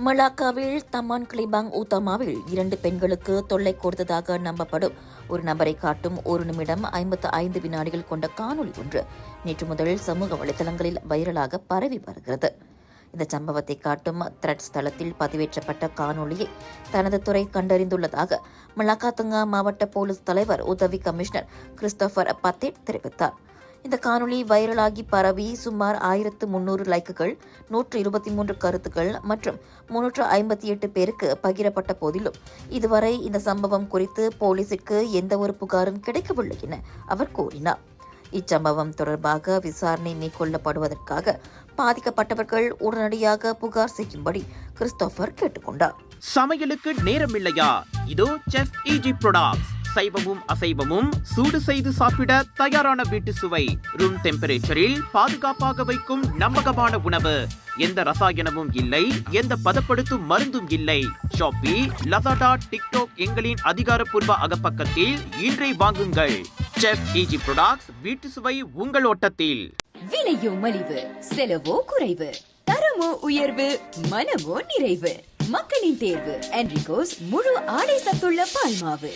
மலாக்காவில் Taman கிளிபாங் ஊத்தமாவில் 2 பெண்களுக்கு தொல்லை கொடுத்ததாக நம்பப்படும் ஒரு நபரை காட்டும் 1 நிமிடம் 55 வினாடிகள் கொண்ட காணொலி ஒன்று நேற்று முதல் சமூக வலைதளங்களில் வைரலாக பரவி வருகிறது. இந்த சம்பவத்தை காட்டும் த்ரெட்ஸ் தளத்தில் பதிவேற்றப்பட்ட காணொலியை தனது துறை கண்டறிந்துள்ளதாக மலாக்கா தங்கா மாவட்ட போலீஸ் தலைவர் உதவி கமிஷனர் கிறிஸ்டோபர் பத்தேட் தெரிவித்தார். இந்த காணொலி வைரலாகி பரவி சுமார் 1300 லைக்குகள், 123 கருத்துக்கள் மற்றும் 358 பேருக்கு பகிரப்பட்ட போதிலும் இதுவரை இந்த சம்பவம் குறித்து போலீசிற்கு எந்தவொரு புகாரும் கிடைக்கவில்லை என அவர் கூறினார். இச்சம்பவம் தொடர்பாக விசாரணை மேற்கொள்ளப்படுவதற்காக பாதிக்கப்பட்டவர்கள் உடனடியாக புகார் செய்யும்படி கிறிஸ்டோபர் கேட்டுக்கொண்டார். சமையலுக்கு நேரமில்லையா? இதோ செஃப் ஈஜி ப்ராடக்ட்ஸ். சைவமும் அசைவமும் சூடு செய்து சாப்பிட தயாரான வீட்டு சுவை. ரூம் டெம்பரேச்சரில் பாதுகாப்பாக வைக்கும் நம்பகமான உணவு. எந்த ரசாயனமும் இல்லை, எந்த பதப்படுத்தும் மருந்தும் இல்லை. ஷாப்பி, லசாடா, டிக்டாக் எங்களின் அதிகாரப்பூர்வ அகப்பக்கத்தில் இன்றை வாங்குங்கள். செஃப் ஈஜி ப்ராடக்ட்ஸ், வீட்டு சுவை உங்கள் ஓட்டத்தில். விலையோ மலிவு, செலவோ குறைவு, தரமோ உயர்வு, மனமோ நிறைவு. மக்களின் தேர்வு என்ரிகோஸ் முழு ஆடை சத்துள்ள பால்மாவு.